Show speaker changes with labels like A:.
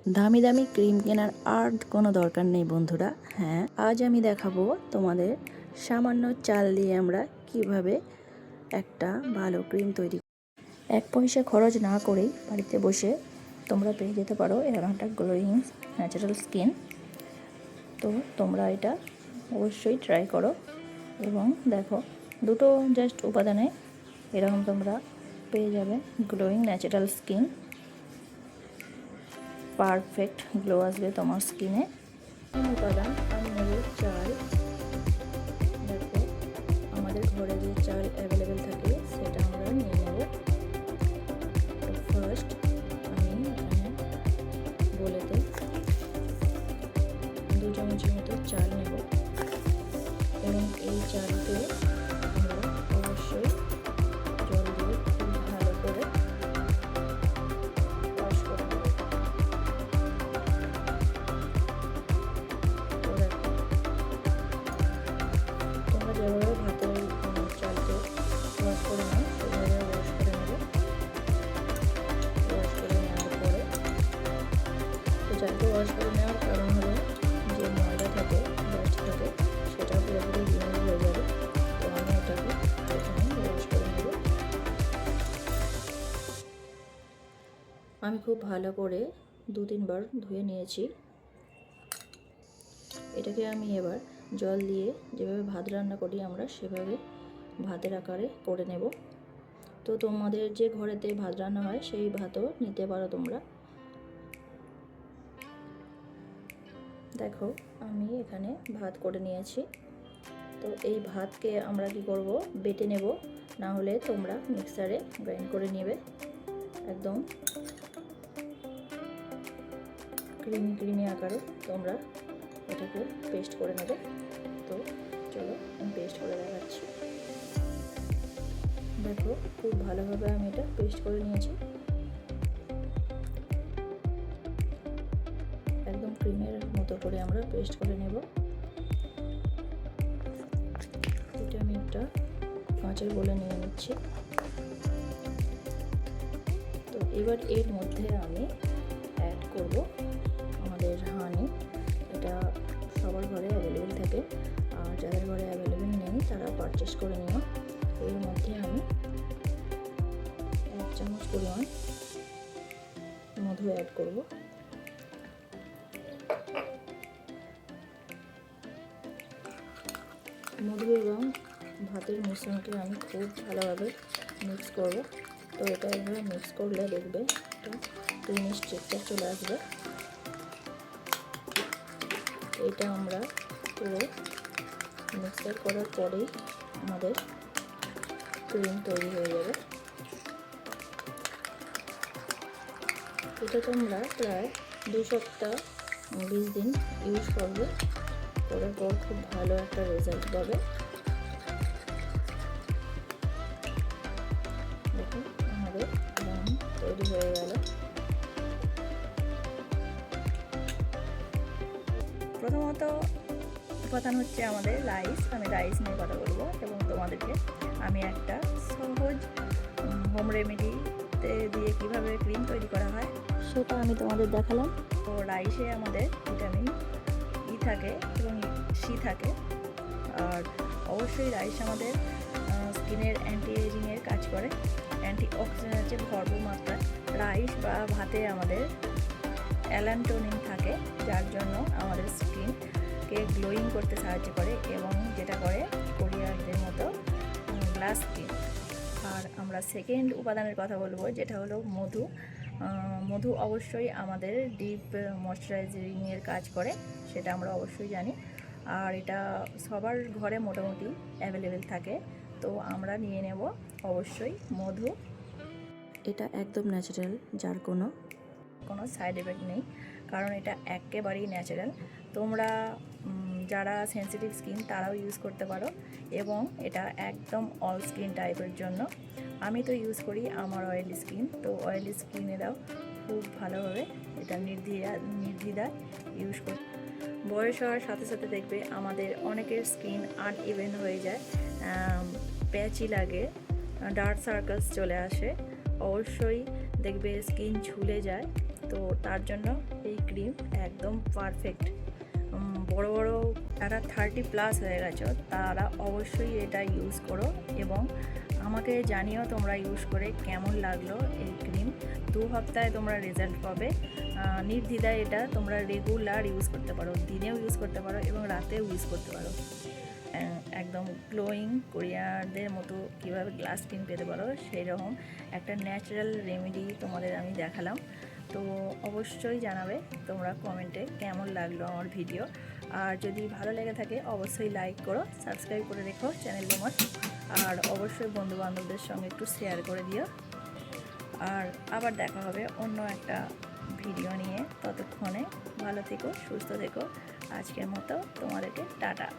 A: দামি দামি ক্রিম কেনার আর কোনো দরকার নেই বন্ধুরা। হ্যাঁ, আজ আমি দেখাবো তোমাদের সামান্য চাল দিয়ে আমরা কিভাবে একটা ভালো ক্রিম তৈরি। 1 পয়সা খরচ না করেই বাড়িতে বসে তোমরা পেয়ে যেতে পারো এরকম একটা গ্লোয়িং ন্যাচারাল স্কিন। তো তোমরা এটা অবশ্যই ট্রাই করো এবং দেখো দুটো জাস্ট উপাদানে এরকম তোমরা পেয়ে যাবে glowing natural skin. Perfect glow আসবে তোমার স্কিনে। উপাদান আমি নেব চাল। দেখো আমাদের ঘরে যে চাল অ্যাভেলেবেল থাকে সেটা আমরা নিয়ে নেব। ফার্স্ট আমি এখানে বলেতে 2 চামচের মতো চাল নেব এবং এই চালকে আমরা অবশ্যই জল দিয়ে খুব ভালো করে ওয়াশ করে নেব। তোমরা যেভাবে ভাতের চালকে ওয়াশ করে নাও সেভাবে ওয়াশ করে নেবে। ওয়াশ করে নেওয়ার পরে তো চালকে ওয়াশ করে নেওয়ার কারণ হলো যে ময়লা থাকে ডাস্ট থাকে সেটা পুরোপুরি রিমুভ হয়ে যাবে। তো আমি এটাকে প্রথমে ওয়াশ করে নেব। আমি খুব ভালো করে 2-3 বার ধুয়ে নিয়েছি। এটাকে আমি এবার জল দিয়ে যেভাবে ভাত রান্না করি আমরা সেভাবে ভাতের আকারে করে নেব। তো তোমাদের যে ঘরেতে ভাত রান্না হয় সেই ভাতও নিতে পারো তোমরা। দেখো আমি এখানে ভাত করে নিয়েছি। তো এই ভাতকে আমরা কি করব, বেটে নেব, না হলে তোমরা মিক্সারে গ্রাইন্ড করে নেবে। একদম ক্রিমি আকারে তোমরা এটাকে পেস্ট করে নেবে। তো চলো আমি পেস্ট করে দেখাচ্ছি। দেখো খুব ভালোভাবে আমি এটা পেস্ট করে নিয়েছি। একদম ক্রিমের মতো করে আমরা পেস্ট করে নেব। এটা আমি একটা কাঁচের বলে নিয়ে নিচ্ছি। তো এবার এর মধ্যে আমি অ্যাড করব আমাদের হানি। এটা সবার ঘরে অ্যাভেলেবেল থাকে, আর যাদের ঘরে অ্যাভেলেবেল নেই তারা পারচেস করে নিও। এর মধ্যে আমি 1 চামচ পরিমাণ মধু অ্যাড করব। মধু এবং ভাতের মিশ্রণকে আমি খুব ভালোভাবে মিক্স করব। তো এটা এভাবে মিক্স করলে দেখবে একটা ক্রিমি টেক্সচার চলে আসবে। এটা আমরা পুরো মিক্সার করার পরেই আমাদের ক্রিম তৈরি হয়ে যাবে। এটা তোমরা প্রায় 2 সপ্তাহ 20 দিন ইউজ করবে, করার পর খুব ভালো একটা রেজাল্ট পাবে। দেখুন আমাদের ক্রিম তৈরি হয়ে গেল। প্রথমত উপাদান হচ্ছে আমাদের রাইস। আমি রাইস নিয়ে কথা বলবো এবং তোমাদেরকে আমি একটা সহজ হোম রেমেডিতে দিয়ে কিভাবে ক্রিম তৈরি করা হয় সেটা আমি তোমাদের দেখালাম। তো রাইসে আমাদের ভিটামিন ই থাকে এবং সি থাকে, আর অবশ্যই রাইস আমাদের স্কিনের অ্যান্টি এজিংয়ের কাজ করে। অ্যান্টি অক্সিডেন্টের ভরপুর মাত্রায় রাইস বা ভাতে আমাদের অ্যালান্টোনিন থাকে, যার জন্য আমাদের স্কিনকে গ্লোয়িং করতে সাহায্য করে এবং যেটা করে কোরিয়ানদের মতো গ্লাস স্কিন। আর আমরা সেকেন্ড উপাদানের কথা বলবো, যেটা হলো মধু। মধু অবশ্যই আমাদের ডিপ ময়শ্চারাইজিংয়ের কাজ করে, সেটা আমরা অবশ্যই জানি। আর এটা সবার ঘরে মোটামুটি অ্যাভেলেবেল থাকে। তো আমরা নিয়ে নেব অবশ্যই মধু। এটা একদম ন্যাচারাল, যার কোনো সাইড এফেক্ট নেই, কারণ এটা একেবারেই ন্যাচারাল। তোমরা যারা সেন্সিটিভ স্কিন তারাও ইউজ করতে পারো এবং এটা একদম অল স্কিন টাইপের জন্য। আমি তো ইউজ করি আমার অয়েলি স্কিন, তো অয়েলি স্কিনেরাও খুব ভালোভাবে এটা নির্দ্বিধায় ইউজ করি। বয়স হওয়ার সাথে সাথে দেখবে আমাদের অনেকের স্কিন আনইভেন হয়ে যায়, প্যাচি লাগে, ডার্ক সার্কেলস চলে আসে, অবশ্যই দেখবে স্কিন ঝুলে যায়। তো তার জন্য এই ক্রিম একদম পারফেক্ট। বড় বড় যারা 30+ হয়ে গেছো তারা অবশ্যই এটা ইউজ করো এবং আমাকে জানিও তোমরা ইউজ করে কেমন লাগলো এই ক্রিম। 2 সপ্তাহে তোমরা রেজাল্ট পাবে। নির্দ্বিধায় এটা তোমরা রেগুলার ইউজ করতে পারো, দিনেও ইউজ করতে পারো এবং রাতেও ইউজ করতে পারো। একদম গ্লোয়িং কোরিয়ানদের মতো কীভাবে গ্লাস স্কিন পেতে পারো সেই রকম একটা ন্যাচারাল রেমেডি তোমাদের আমি দেখালাম। তো অবশ্যই জানাবে তোমরা কমেন্টে কেমন লাগলো আমার ভিডিও। আর যদি ভালো লেগে থাকে অবশ্যই লাইক করো, সাবস্ক্রাইব করে রেখো চ্যানেল আমার, আর অবশ্যই বন্ধুবান্ধবদের সঙ্গে একটু শেয়ার করে দিও। আর আবার দেখা হবে অন্য একটা ভিডিও নিয়ে। ততক্ষণে ভালো থেকো, সুস্থ থেকো। আজকের মতো তোমাদেরকে টাটা।